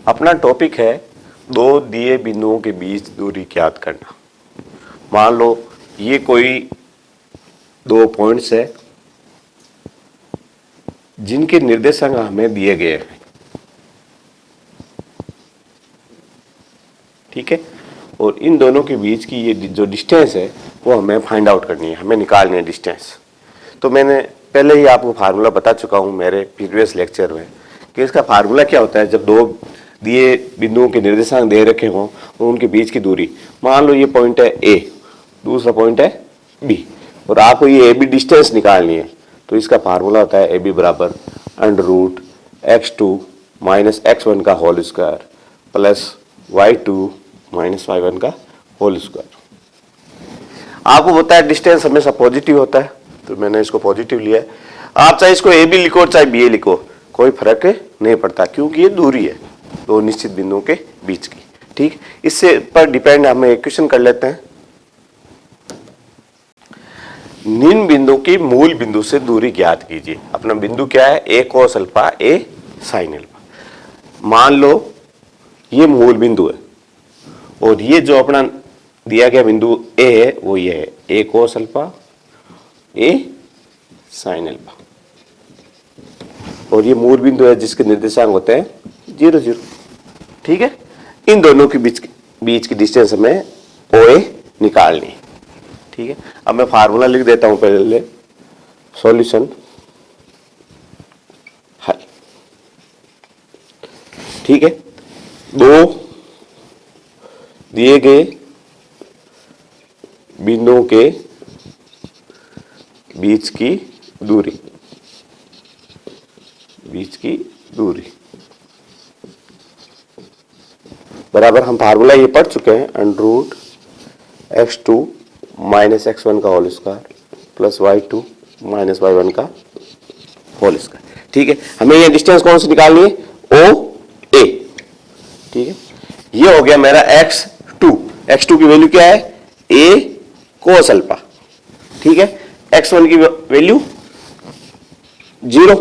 अपना टॉपिक है दो दिए बिंदुओं के बीच दूरी ज्ञात करना। मान लो ये कोई दो पॉइंट्स है जिनके निर्देशांक हमें दिए गए हैं, ठीक है। और इन दोनों के बीच की ये जो डिस्टेंस है वो हमें फाइंड आउट करनी है, हमें निकालनी है डिस्टेंस। तो मैंने पहले ही आपको फार्मूला बता चुका हूं मेरे प्रीवियस लेक्चर में कि इसका फार्मूला क्या होता है। जब दो दिए बिंदुओं के निर्देशांक दे रखे हों और उनके बीच की दूरी, मान लो ये पॉइंट है ए, दूसरा पॉइंट है बी, और आपको ये ए बी डिस्टेंस निकालनी है। तो इसका फार्मूला होता है ए बी बराबर √x2 माइनस x1 का whole square plus y2 minus y1 का होल स्क्वायर। आपको पता है डिस्टेंस हमेशा पॉजिटिव होता है, तो मैंने इसको पॉजिटिव लिया है। आप चाहे इसको ए बी लिखो चाहे बी ए लिखो, कोई फर्क नहीं पड़ता, क्योंकि ये दूरी है दो निश्चित बिंदुओं के बीच की, ठीक। इससे पर डिपेंड हम इक्वेशन कर लेते हैं। निम्न बिंदु की मूल बिंदु से दूरी ज्ञात कीजिए। अपना बिंदु क्या है, ए कोस अल्फा ए साइन अल्फा। मान लो ये मूल बिंदु है और ये जो अपना दिया गया बिंदु ए है वो ये है, ए कोस अल्फा ए साइन अल्फा, और ये मूल बिंदु है जिसके निर्देशांक होते हैं 0 0, ठीक है। इन दोनों के बीच की डिस्टेंस हमें OA निकालनी है, ठीक है। अब मैं फार्मूला लिख देता हूं पहले, सॉल्यूशन हल, ठीक है। दो दिए गए बिंदुओं के बीच की दूरी बराबर, हम फार्मूला ये पढ़ चुके हैं, √x2 माइनस x1 का whole square plus y2 minus y1 का होल स्क्वायर, ठीक है। हमें ये डिस्टेंस कौन सी निकालनी है, OA, ठीक है। ये हो गया मेरा x2 की वैल्यू क्या है, a कोस अल्फा, ठीक है। x1 की वैल्यू 0,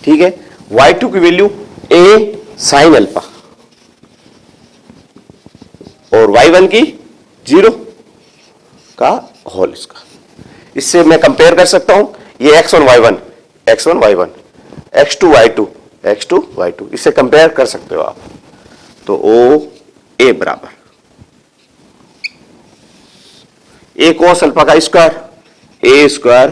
ठीक है। y2 की वैल्यू a साइन अल्फा और y1 की 0 का होल स्क्वायर। इससे मैं कंपेयर कर सकता हूं, ये x1 y1, x2 y2, इससे कंपेयर कर सकते हो आप। तो OA बराबर a कोस अल्फा का square, a square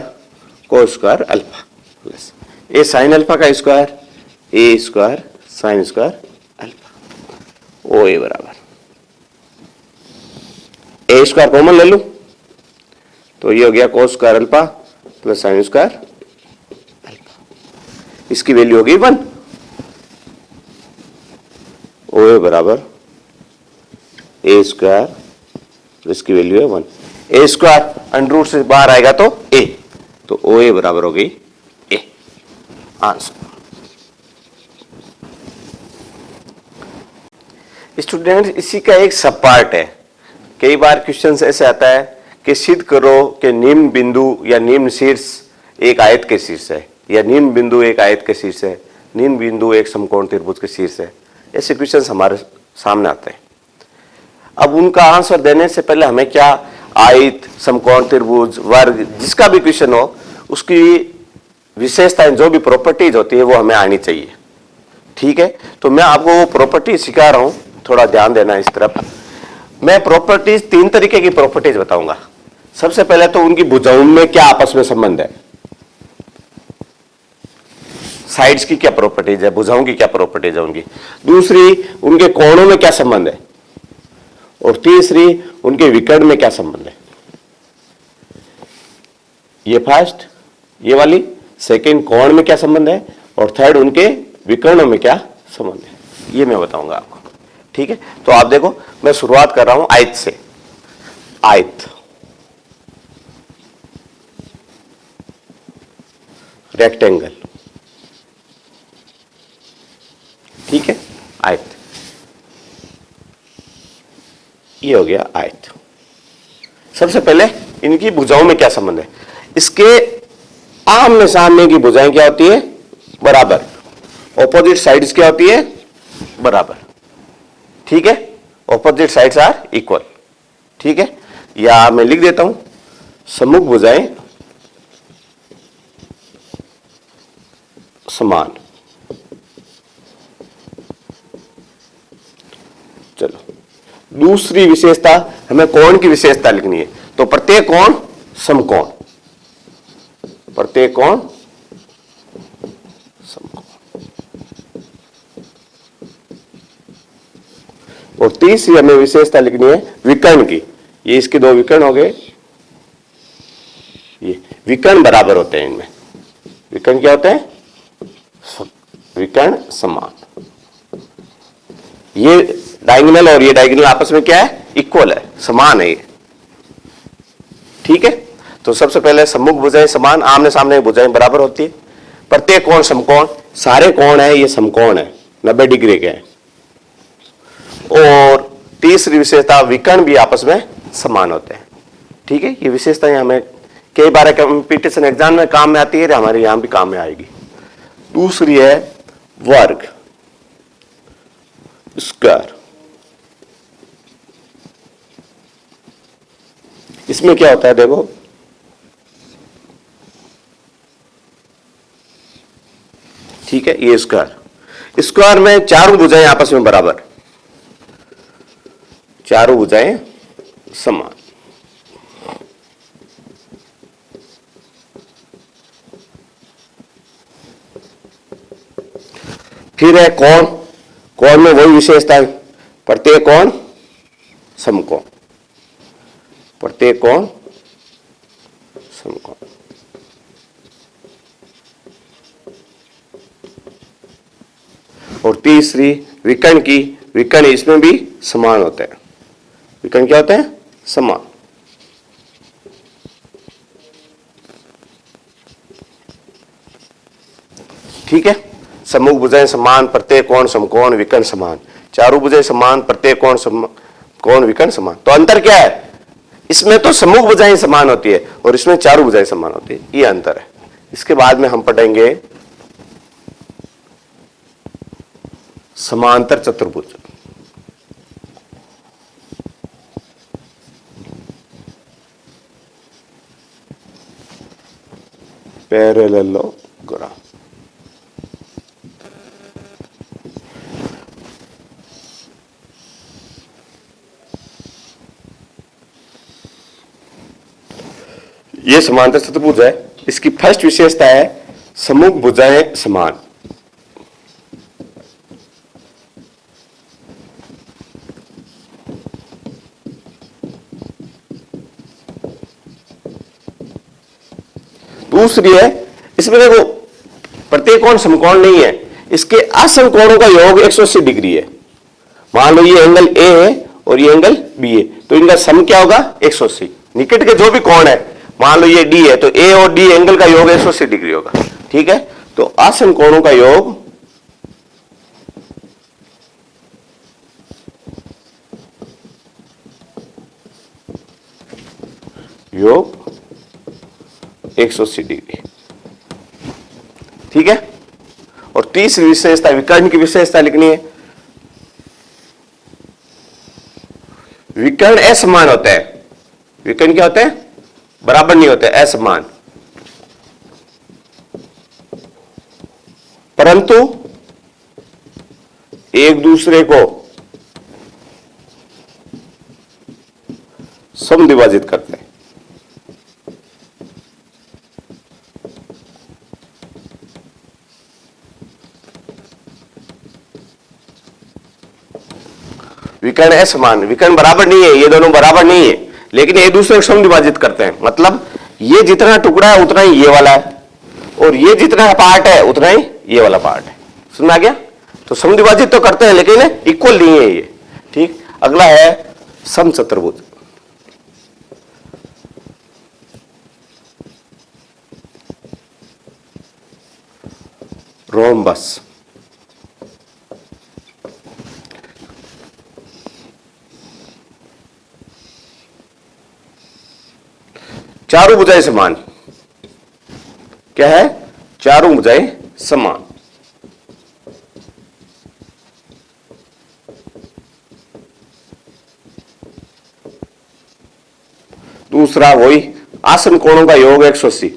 cos square alpha plus a sine alpha का square, a square sine square alpha. OA बराबर a स्क्वायर कॉमन ले लूं तो ये हो गया cos square alpha plus sine square alpha, इसकी वैल्यू होगी 1। OA बराबर a स्क्वायर, इसकी वैल्यू है 1। a स्क्वायर अंडर रूट से बाहर आएगा तो a, तो OA बराबर हो गई a, आंसर। स्टूडेंट इसी का एक सब पार्ट है। कई बार क्वेश्चन ऐसे आता है कि सिद्ध करो कि निम्न बिंदु या निम्न शीर्ष एक आयत के शीर्ष है, या निम्न बिंदु एक आयत के शीर्ष है, निम्न बिंदु एक समकोण त्रिभुज के शीर्ष है। ऐसे क्वेश्चन हमारे सामने आते हैं। अब उनका आंसर देने से पहले हमें क्या, आयत, समकोण त्रिभुज, वर्ग, जिसका भी क्वेश्चन हो उसकी विशेषताएं, जो भी प्रॉपर्टीज होती है वो हमें आनी चाहिए, ठीक है। तो मैं आपको वो प्रॉपर्टी सिखा रहा हूं, थोड़ा ध्यान देना इस तरफ। मैं प्रॉपर्टीज 3 तरीके की प्रॉपर्टीज बताऊंगा। सबसे पहले तो उनकी भुजाओं में क्या आपस में संबंध है, साइड्स की क्या प्रॉपर्टीज है, भुजाओं की क्या प्रॉपर्टीज है उनकी। दूसरी, उनके कोणों में क्या संबंध है, और तीसरी, उनके विकर्ण में क्या संबंध है। ये फर्स्ट, ये वाली। सेकंड, कोण में क्या संबंध है, और थर्ड, उनके विकर्णों में क्या संबंध है, ये मैं बताऊंगा आपको, ठीक है। तो आप देखो, मैं शुरुआत कर रहा हूं आयत से। आयत, रेक्टेंगल, ठीक है। आयत, ये हो गया आयत। सबसे पहले इनकी भुजाओं में क्या संबंध है। इसके आमने सामने की भुजाएं क्या होती है, बराबर। ऑपोजिट साइड्स क्या होती है, बराबर, ठीक है, ऑपोजिट साइड्स आर इक्वल, ठीक है। या मैं लिख देता हूं सम्मुख भुजाएं समान। चलो दूसरी विशेषता, हमें कोण की विशेषता लिखनी है, तो प्रत्येक कोण समकोण, प्रत्येक कोण समकोण। और तीसरी हमें विशेषता लिखनी है विकर्ण की। ये इसके दो विकर्ण हो गए, ये विकर्ण बराबर होते हैं, इनमें विकर्ण क्या होते हैं, विकर्ण समान। ये डायगोनल और ये डायगोनल आपस में क्या है, इक्वल है, समान है ये, ठीक है। तो सबसे पहले सम्मुख भुजाएं समान, आमने सामने भुजाएं बराबर होती है, प्रत्येक कोण समकोण, सारे कोण है ये समकोण है, 90 डिग्री के हैं। और तीसरी विशेषता विकर्ण भी आपस में समान होते हैं, ठीक है। ये विशेषताएं हमें कई बार कंपटीशन एग्जाम में काम में आती है, हमारे यहां भी काम में आएगी। दूसरी है वर्ग, स्क्वायर। इसमें क्या होता है, देखो ठीक है, ये स्क्वायर, स्क्वायर में चारों भुजाएं आपस में बराबर, चारों भुजाएं समान। फिर है कोण, कोण में वही विशेषता है, प्रत्येक कोण समकोण, प्रत्येक कोण समकोण। और तीसरी विकर्ण की, विकर्ण इसमें भी समान होते हैं, विकर्ण क्या होते हैं, समान। ठीक है, सम्मुख भुजाएं समान, प्रत्येक कोण समकोण, विकर्ण समान, चारों भुजाएं समान, प्रत्येक कोण विकर्ण समान। तो अंतर क्या है, इसमें तो सम्मुख भुजाएं समान होती है और इसमें चारों भुजाएं समान होती है, ये अंतर है। इसके बाद में हम पढ़ेंगे समांतर चतुर्भुज। पैरेललोग्राम। ये समांतर चतुर्भुज है, इसकी फर्स्ट विशेषता है सम्मुख भुजाएं समान। दूसरी है, इसमें देखो प्रत्येक कोण समकोण नहीं है, इसके असमकोणों का योग 180 डिग्री है। मान लो ये एंगल ए है और ये एंगल बी है, तो इनका सम क्या होगा, 180। निकट के जो भी कोण है, मान लो ये डी है, तो ए और डी एंगल का योग 180 डिग्री होगा, ठीक है। तो असमकोणों का योग योग 180 डिग्री, ठीक है। और तीसरी विशेषता विकर्ण की विशेषता लिखनी है, विकर्ण असमान होते हैं। विकर्ण क्या होते हैं, बराबर नहीं होते, असमान, परंतु एक दूसरे को समद्विभाजित करते हैं। विकर्ण है समान, विकर्ण बराबर नहीं है, ये दोनों बराबर नहीं है, लेकिन एक दूसरे को समद्विभाजित करते हैं। मतलब ये जितना टुकड़ा है उतना ही ये वाला है, और ये जितना पार्ट है उतना ही ये वाला पार्ट है। समझ आ गया? तो समद्विभाजित तो करते हैं लेकिन इक्वल नहीं है ये, ठीक। अगला है समचतुर्भुज। रोम्बस। चारों भुजाएं समान, क्या है, चारों भुजाएं समान। दूसरा वही आसन कोणों का योग 180,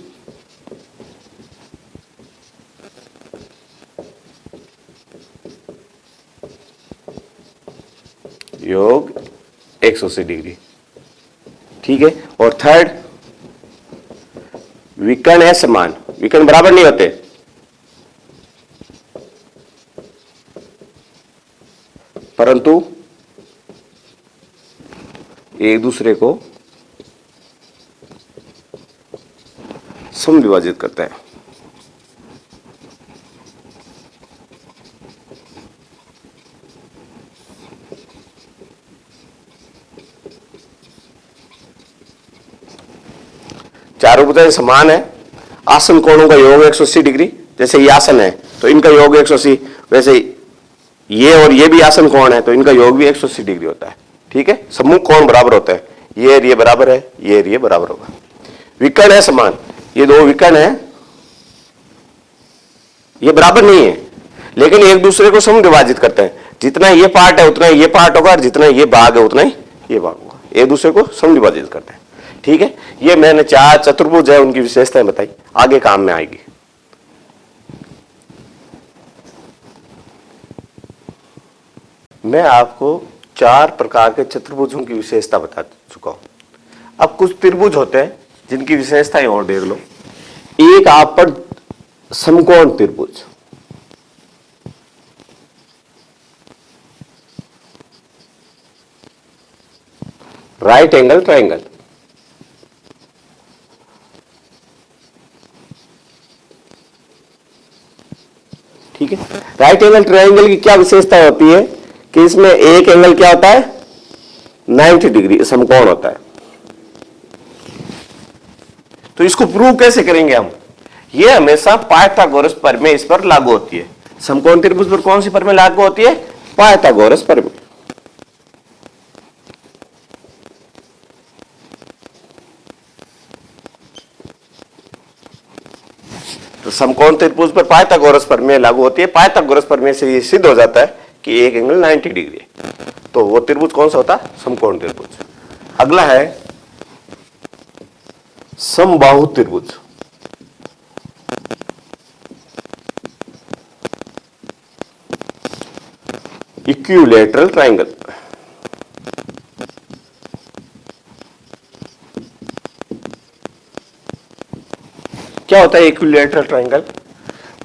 योग 180 डिग्री। ठीक है। और थर्ड, विकर्ण है समान, विकर्ण बराबर नहीं होते, परंतु एक दूसरे को समविभाजित करते हैं। चारों भुजाएं समान है, आसन कोणों का योग 180 डिग्री, जैसे ये आसन है तो इनका योग 180, वैसे ये और ये भी आसन कोण है तो इनका योग भी 180 डिग्री होता है। ठीक है। सम्मुख कोण बराबर होता है, ये और ये बराबर है, ये और ये बराबर होगा। विकर्ण है समान, ये दो विकर्ण है, ये बराबर नहीं है लेकिन एक दूसरे को समविभाजित करते हैं। जितना ये पार्ट है उतना ये पार्ट होगा और जितना ये भाग है उतना ही ये भाग होगा, एक दूसरे को समविभाजित करते हैं। ठीक है। ये मैंने चार चतुर्भुज है उनकी विशेषताएं बताई, आगे काम में आएगी। मैं आपको चार प्रकार के चतुर्भुजों की विशेषता बता चुका हूं। अब कुछ त्रिभुज होते हैं जिनकी विशेषताएं और देख लो। एक आप पर समकोण त्रिभुज, राइट एंगल ट्रायंगल, ठीक है। राइट एंगल ट्रायंगल की क्या विशेषता होती है कि इसमें एक एंगल क्या होता है 90 डिग्री समकोण होता है। तो इसको प्रूव कैसे करेंगे हम? ये हमेशा पाइथागोरस प्रमेय इस पर लागू होती है। समकोण त्रिभुज पर कौन सी प्रमेय लागू होती है? पाइथागोरस प्रमेय। तो समकोण त्रिभुज पर पाइथागोरस प्रमेय लागू होती है। पाइथागोरस प्रमेय से ये सिद्ध हो जाता है कि एक एंगल 90 डिग्री है। तो वो त्रिभुज कौन सा होता है? समकोण त्रिभुज। अगला है समबाहु त्रिभुज। Equilateral triangle. क्या होता है इक्विलैटरल ट्रायंगल?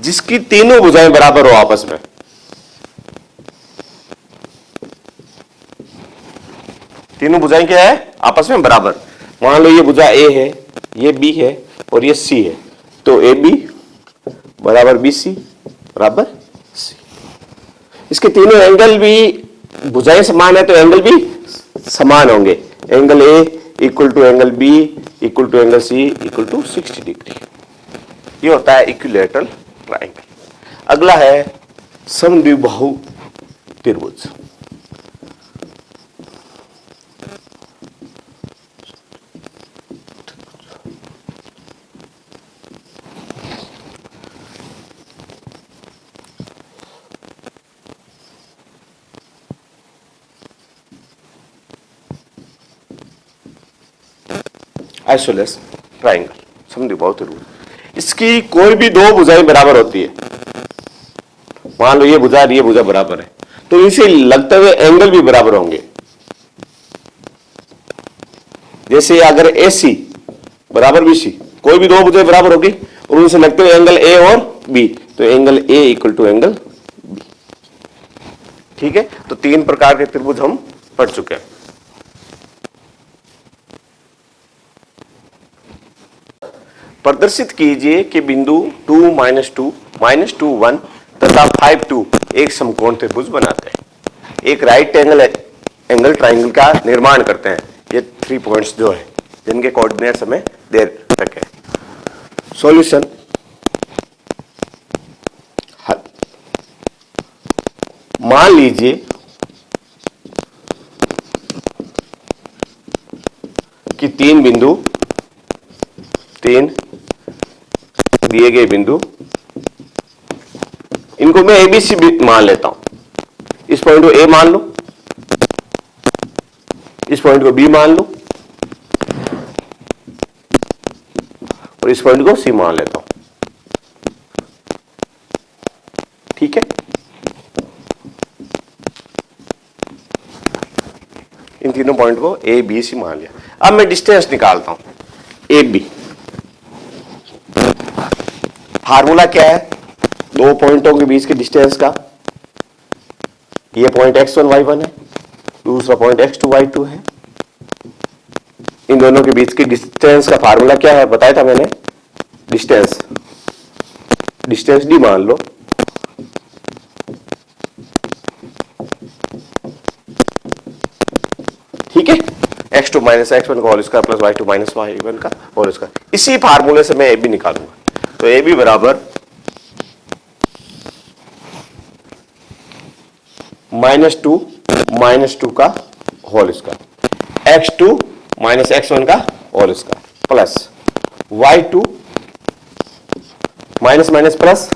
जिसकी तीनों भुजाएं बराबर हो आपस में। तीनों भुजाएं क्या है? आपस में बराबर। मान लो ये भुजा ए है, ये बी है और ये सी है, तो ए बी बराबर बी सी बराबर सी। इसके तीनों एंगल भी, भुजाएं समान है तो एंगल भी समान होंगे। Angle A equal to angle B equal to angle C equal to 60 degree. ये होता है इक्विलैटरल ट्रायंगल। अगला है समद्विबाहु त्रिभुज। आइसोलेस ट्रायंगल, समद्विबाहु त्रिभुज। इसकी कोई भी दो भुजाएं बराबर होती है। मान लो ये भुजा और ये भुजा बराबर है, तो इनसे लगते हुए एंगल भी बराबर होंगे। जैसे अगर ए सी बराबर बी सी, कोई भी दो भुजाएं बराबर होगी और उनसे लगते हुए एंगल ए और बी, तो angle A equal to angle B. ठीक है। तो तीन प्रकार के त्रिभुज हम पढ़ चुके हैं। प्रदर्शित कीजिए कि बिंदु 2, -2, -2, 1 तथा 5, 2 एक समकोण त्रिभुज बनाते हैं, एक राइट एंगल ट्रायंगल का निर्माण करते हैं। ये 3 पॉइंट्स जो है जिनके कोऑर्डिनेट्स हमें दे रखे हैं। सॉल्यूशन, हल। मान लीजिए कि तीन दिए गए बिंदु, इनको मैं एबीसी मान लेता हूं। इस पॉइंट को ए मान लो, इस पॉइंट को बी मान लो और इस पॉइंट को सी मान लेता हूं। ठीक है, इन तीनों पॉइंट को ए बी सी मान लिया। अब मैं डिस्टेंस निकालता हूं ए बी। फार्मूला क्या है दो पॉइंटों के बीच के डिस्टेंस का? ये पॉइंट x1 y1 है, दूसरा पॉइंट x2 y2 है। इन दोनों के बीच की डिस्टेंस का फार्मूला क्या है बताया था मैंने, डिस्टेंस डी मान लो। ठीक है, x2 माइनस x1 का whole square plus y2 minus y1 का होल स्क्वायर। इसी फार्मूले से मैं ए बी निकालूंगा। तो ए बी बराबर -2 का whole square, x2 minus x1 का whole square plus y2 minus minus plus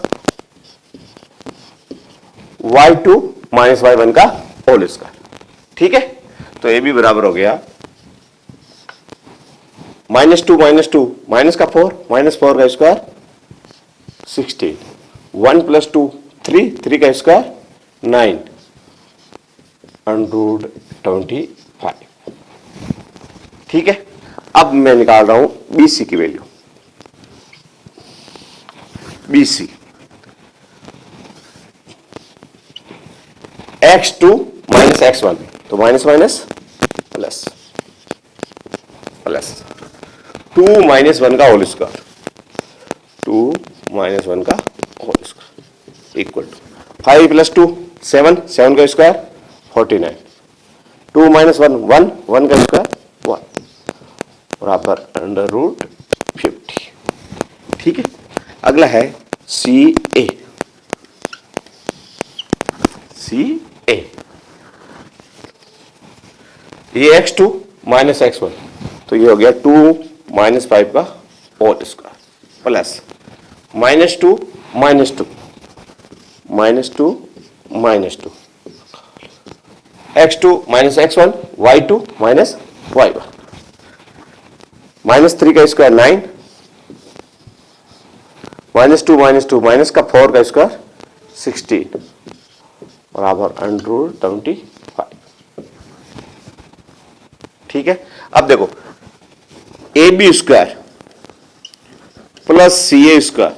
y2 minus y1 का होल स्क्वायर। ठीक है, तो ए बी बराबर हो गया -2 माइनस का 4 माइनस 4 का स्क्वायर 16, 1 प्लस 2 3 का स्क्वायर 9 अंडर 25। ठीक है, अब मैं निकाल रहा हूं BC की value. BC x2 minus x1, तो minus minus plus plus 2 minus 1 का होल स्क्वायर, 2 माइनस 1 का whole square equal to 5 plus 2 7, 7 का स्क्वायर 49, 2 माइनस 1 1 का स्क्वायर 1 बराबर अंडर रूट 50। ठीक है, अगला है सी ए। ये x2 माइनस x1, तो ये हो गया 2 माइनस 5 का whole square plus -2 minus 2 x2 minus x1 y2 minus y1 -3 का स्क्वायर 9 -2 माइनस का 4 का स्क्वायर 16 बराबर अंडर रूट 25। ठीक है, अब देखो A B square plus C A square,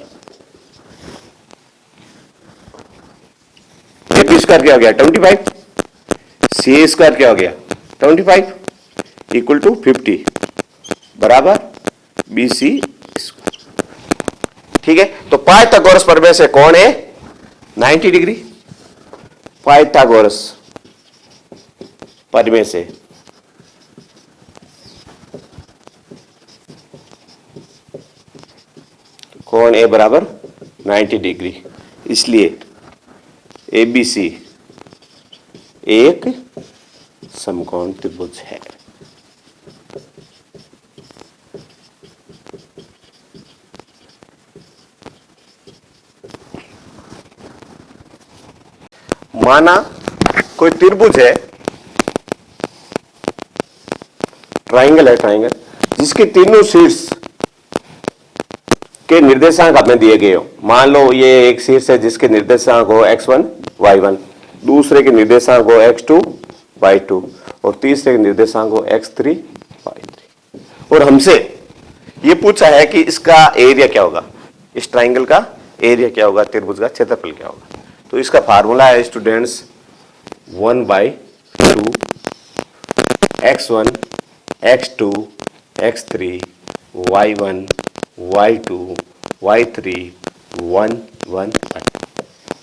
A B square क्या हो गया 25, सी ए स्क्वायर क्या हो गया 25 इक्वल टू 50 बराबर बी सी स्क्वायर। ठीक है, तो पाइथागोरस प्रमेय से कौन है 90 डिग्री, पाइथागोरस प्रमेय से कौन ए बराबर 90 डिग्री, इसलिए एबीसी एक समकोण त्रिभुज है। माना कोई त्रिभुज है, ट्राइंगल है, ट्राइंगल जिसके तीनों शीर्ष के निर्देशांक हमें दिए गए हो। मान लो ये एक शीर्ष है जिसके निर्देशांक हो x1 y1, दूसरे के निर्देशांक हो x2 y2 और तीसरे के निर्देशांक हो x3 y3। और हमसे ये पूछा है कि इसका एरिया क्या होगा, इस ट्राइंगल का एरिया क्या होगा, त्रिभुज का क्षेत्रफल क्या होगा। तो इसका फार्मूला है students 1/2 x1 x2 x3 y1 y2 y3 1 1 1।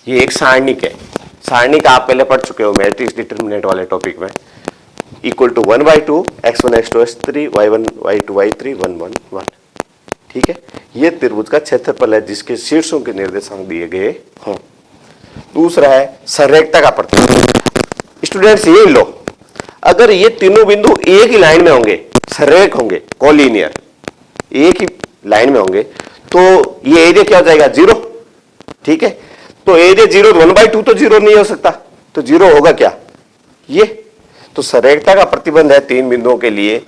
ये एक सारणिक है, सारणिक आप पहले पढ़ चुके हो मैट्रिक्स डिटरमिनेंट वाले टॉपिक में। Equal to 1/2 x1 x2 x3 y1 y2 y3 1 1 1। ठीक है, ये त्रिभुज का क्षेत्रफल है जिसके शीर्षों के निर्देशांक दिए गए हों। दूसरा है संरेखता का प्रतिबंध। स्टूडेंट्स ये लो, अगर ये तीनों बिंदु एक ही लाइन में होंगे, संरेख होंगे, कोलिनियर एक ही लाइन में होंगे, तो ये एरिया क्या हो जाएगा 0। ठीक है, तो एरिया 0 1/2 तो 0 नहीं हो सकता, तो 0 होगा क्या ये। तो संरेखता का प्रतिबंध है तीन बिंदुओं के लिए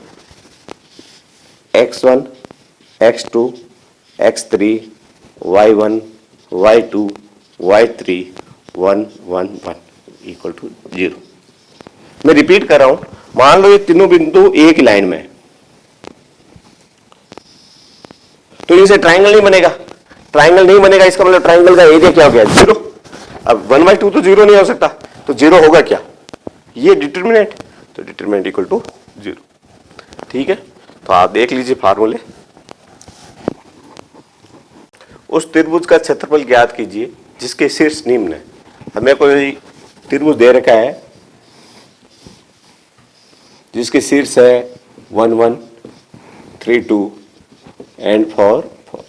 x1 x2 x3 y1 y2 y3 1 1 1 equal to 0। मैं रिपीट कर रहा हूं, मान लो ये तीनों बिंदु एक ही लाइन में है, तो इनसे ट्राइंगल नहीं बनेगा। ट्राइंगल नहीं बनेगा इसका मतलब ट्राइंगल का एरिया क्या हो गया? 0। अब 1/2 तो 0 नहीं हो सकता, तो 0 होगा क्या? ये डिटरमिनेंट, तो डिटरमिनेंट इक्वल टू 0। ठीक है, तो आप देख लीजिए फार्मूले। उस त्रिभुज का क्षेत्रफल ज्ञात कीजिए जिसके शीर्ष निम्न है। हमें कोई त्रिभुज दे रखा है जिसके शीर्ष है 1 1 3 2 एंड 4 4।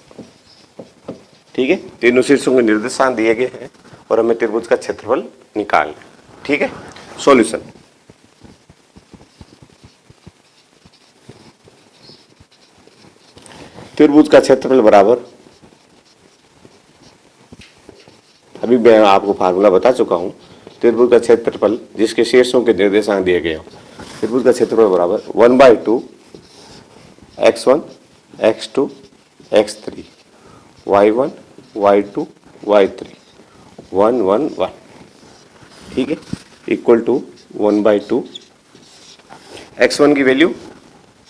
ठीक है, तीनों शीर्षों के निर्देशांक दिए गए हैं और हमें त्रिभुज का क्षेत्रफल निकालना है। ठीक है, सॉल्यूशन। त्रिभुज का क्षेत्रफल बराबर, अभी मैं आपको फार्मूला बता चुका हूं, त्रिभुज का क्षेत्रफल जिसके शीर्षों के निर्देशांक दिए गए हो। त्रिभुज का क्षेत्रफल बराबर 1/2 x1 x2 x3 y1 y2 y3 1 1 1। ठीक है, इक्वल टू 1/2 x1 की वैल्यू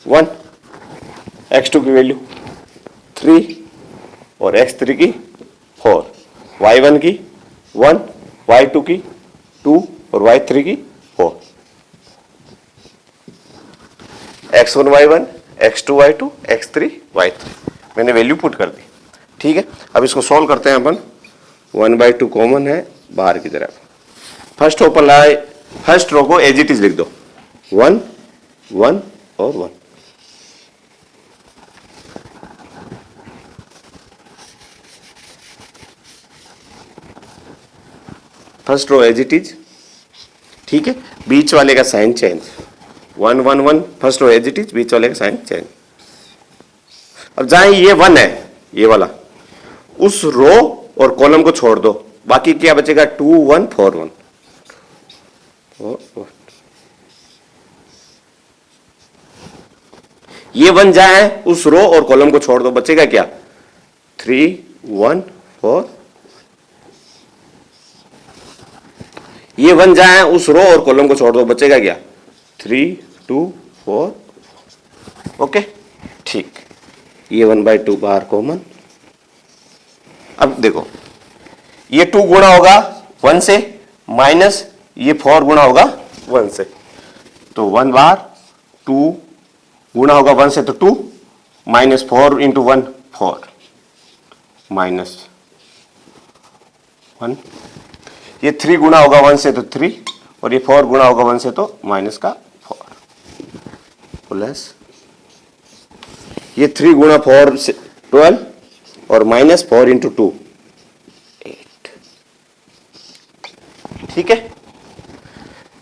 1, x2 की वैल्यू 3 और x3 की 4, y1 की 1, y2 की 2 और y3 की 4। x1 y1 x2 y2 x3 y3 मैंने वैल्यू पुट कर दी। ठीक है, अब इसको सॉल्व करते हैं अपन। 1/2 कॉमन है बाहर की तरफ। फर्स्ट रो को एज इट इज लिख दो, 1 1 और 1। First row as it is. ठीक है, बीच वाले का sign change, 1 1 1 first row as it is, बीच वाले का साइन चेंज। अब जहां ये 1 है, ये वाला, उस रो और कॉलम को छोड़ दो, बाकी क्या बचेगा? 2 1 4 1। ये 1 जहां है उस रो और कॉलम को छोड़ दो, बचेगा क्या? 3 1 4। ये 1 जहां है उस रो और कॉलम को छोड़ दो, बचेगा क्या? 3 2 4। ओके, ठीक। ये 1/2 बाहर कॉमन। अब देखो, ये 2 गुणा होगा 1 से, माइनस ये 4 गुणा होगा 1 से, तो 1 बार, 2 गुणा होगा 1 से तो 2, माइनस 4 इंटू 1 4, माइनस 1। ये 3 गुणा होगा 1 से तो 3, और ये 4 गुणा होगा 1 से तो माइनस का 4, प्लस ये 3 गुणा 4 से 12 और माइनस 4 इंटू 2 8। ठीक है,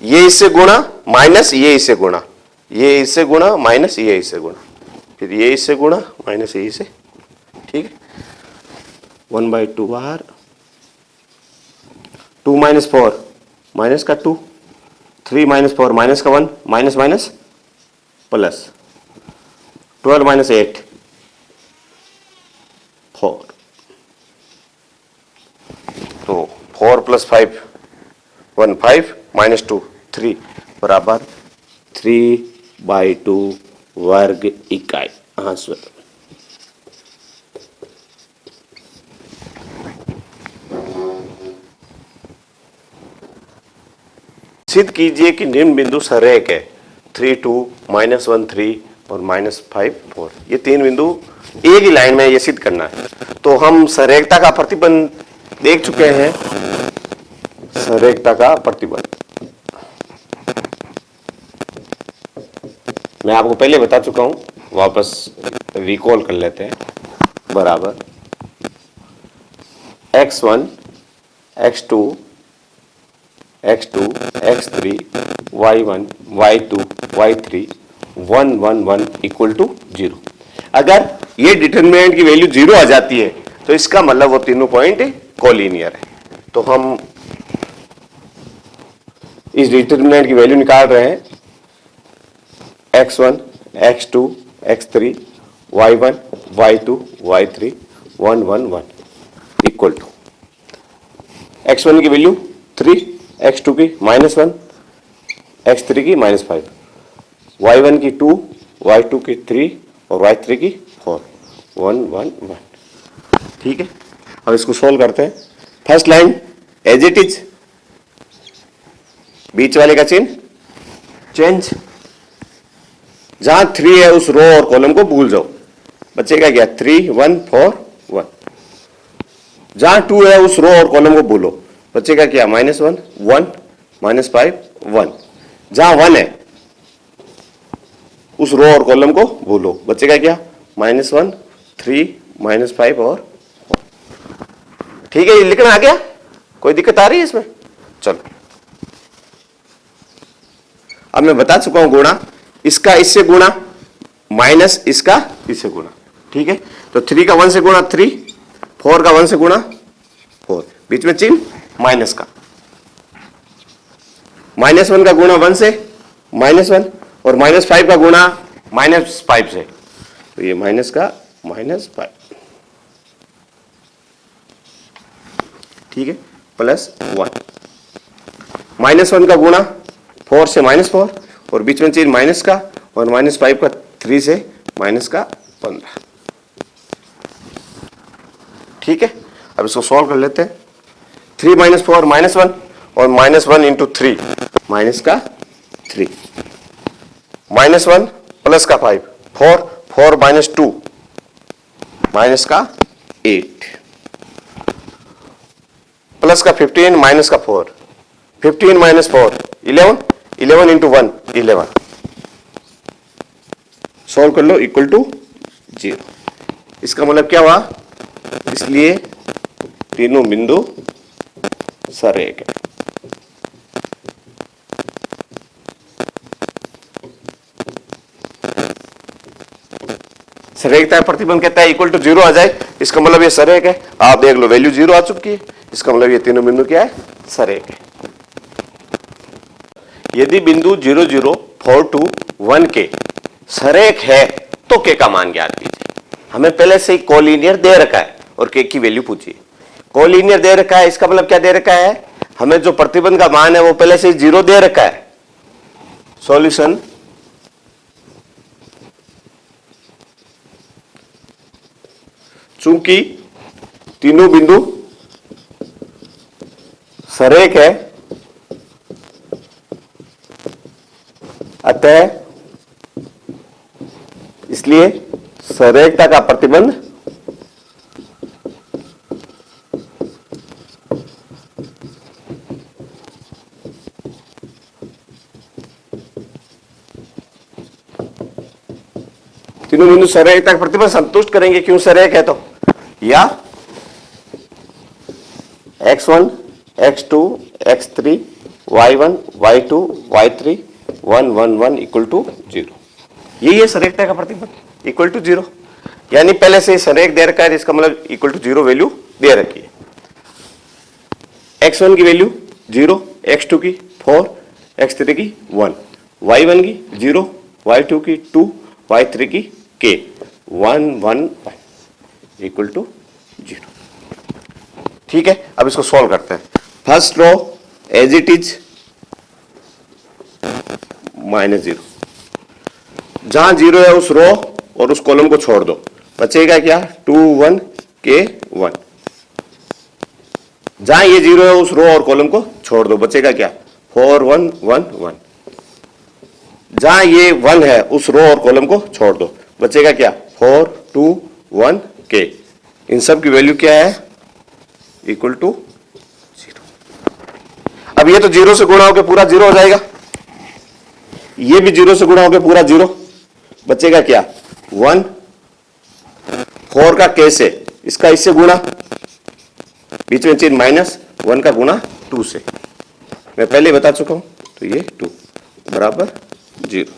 ये इससे गुणा माइनस ये इससे गुणा, ये इससे गुणा माइनस ये इससे गुणा, फिर ये इससे गुणा माइनस ये इससे। ठीक है, 1/2 बाहर, 2 माइनस 4 माइनस का 2, 3 माइनस 4 माइनस का 1, माइनस माइनस प्लस, 12 माइनस 8 4, तो 4 प्लस 5 1 5 माइनस 2 3 बराबर 3/2 वर्ग इकाई आंसर। सिद्ध कीजिए कि निम्न बिंदु सरेख है, 3 2 -1 3 और -5 4। ये 3 बिंदु एक ही लाइन में ये सिद्ध करना है। तो हम सरेखता का प्रतिबंध देख चुके हैं। सरेखता का प्रतिबंध मैं आपको पहले बता चुका हूं, वापस रिकॉल कर लेते हैं। बराबर x1 x2 x2 x3 y1 y2 y3 1 1 1 equal to 0। अगर ये डिटरमिनेंट की वैल्यू 0 आ जाती है तो इसका मतलब वो तीनों पॉइंट कोलिनियर है। तो हम इस डिटरमिनेंट की वैल्यू निकाल रहे हैं, x1 x2 x3 y1 y2 y3 1 1 1 equal to x1 की वैल्यू 3, x2 की -1, x3 की -5, y1 की 2, y2 की 3 और y3 की 4, 1 1 1। ठीक है, अब इसको सोल्व करते हैं। First line as it is, बीच वाले का चिन्ह चेंज। जहां 3 है उस रो और कॉलम को भूल जाओ, बचेगा क्या 3 1 4 1। जहां 2 है उस रो और कॉलम को भूलो, बचेगा क्या -1 1 -5 1। जहां 1 है उस रो और कॉलम को भूलो, बचेगा क्या -1 3 -5 और 4। ठीक है, ये लिखना आ गया? कोई दिक्कत आ रही है इसमें? चलो, अब मैं बता चुका हूं गुणा, इसका इससे गुणा माइनस इसका इससे गुणा। ठीक है, तो 3 का 1 से गुणा 3, 4 का 1 से गुणा 4, बीच में चिन्ह माइनस का। -1 का गुणा 1 से -1 और -5 का गुणा -5 से, तो ये माइनस का -5। ठीक है, +1। -1 का गुणा 4 से -4 और बीच में चिन्ह माइनस का, और -5 का 3 से -15। ठीक है, अब इसको सॉल्व कर लेते हैं। 3 - 4 -1 और -1 इंटू 3 माइनस का 3, -1 प्लस का 5, 4 4 -2 माइनस का 8, प्लस का 15 माइनस का 4, 15 - 4 11, 11 इंटू 1 11। सॉल्व कर लो, इक्वल टू 0। इसका मतलब क्या हुआ? इसलिए तीनों बिंदु सरेख है। सरेखता है, प्रतिबंध कहता है इक्वल टू 0 आ जाए, इसका मतलब ये सरेख है। आप देख लो, वैल्यू 0 आ चुकी है, इसका मतलब ये तीनों बिंदु क्या है? सरेख है। यदि बिंदु 0 0 4 2 1 के सरेख है तो के का मान ज्ञात कीजिए। हमें पहले से ही कोलिनियर दे रखा है और के की वैल्यू पूछिए। कोलिनियर दे रखा है, इसका मतलब क्या दे रखा है? हमें जो प्रतिबंध का मान है वो पहले से ही 0 दे रखा है। सॉल्यूशन चूंकि तीनों बिंदु सरेख है, अतः इसलिए सरेखता का प्रतिबंध तीनों बिंदु सरेखता का प्रतिबंध संतुष्ट करेंगे। क्यों सरेख है? तो या x1 x2 x3 y1 y2 y3 1 1 1 equal to 0। यही है सरेखता का प्रतिबंध, इक्वल टू 0। यानी पहले से सरेख दे रखा है, इसका मतलब इक्वल टू 0 वैल्यू दे रखी है। x1 की वैल्यू 0, x2 की 4, x3 की 1, y1 की 0, y2 की 2, y3 की k 1 1 1 इक्वल टू 0। ठीक है, अब इसको सॉल्व करते हैं। First row as it is -0। जहां 0 है उस रो और उस कॉलम को छोड़ दो, बचेगा क्या 2 1 k 1। जहां ये 0 है उस रो और कॉलम को छोड़ दो, बचेगा क्या 4 1 1 1। जहां ये 1 है उस रो और कॉलम को छोड़ दो, बचेगा क्या 4 2 1 k। इन सब की वैल्यू क्या है? Equal to 0। अब ये तो 0 से गुणा होकर पूरा 0 हो जाएगा, ये भी 0 से गुणा होकर पूरा 0, बचेगा क्या 1 4 का k से, इसका इससे गुणा, बीच में चिन्ह माइनस, 1 का गुणा 2 से, मैं पहले बता चुका हूं। तो ये 2 बराबर 0,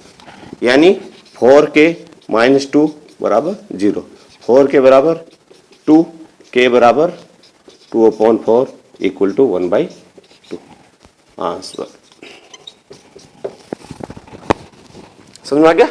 यानी 4k - 2 बराबर 0, 4k बराबर 2, k बराबर 2/4 इक्वल टू 1/2 आंसर। समझ में आ गया?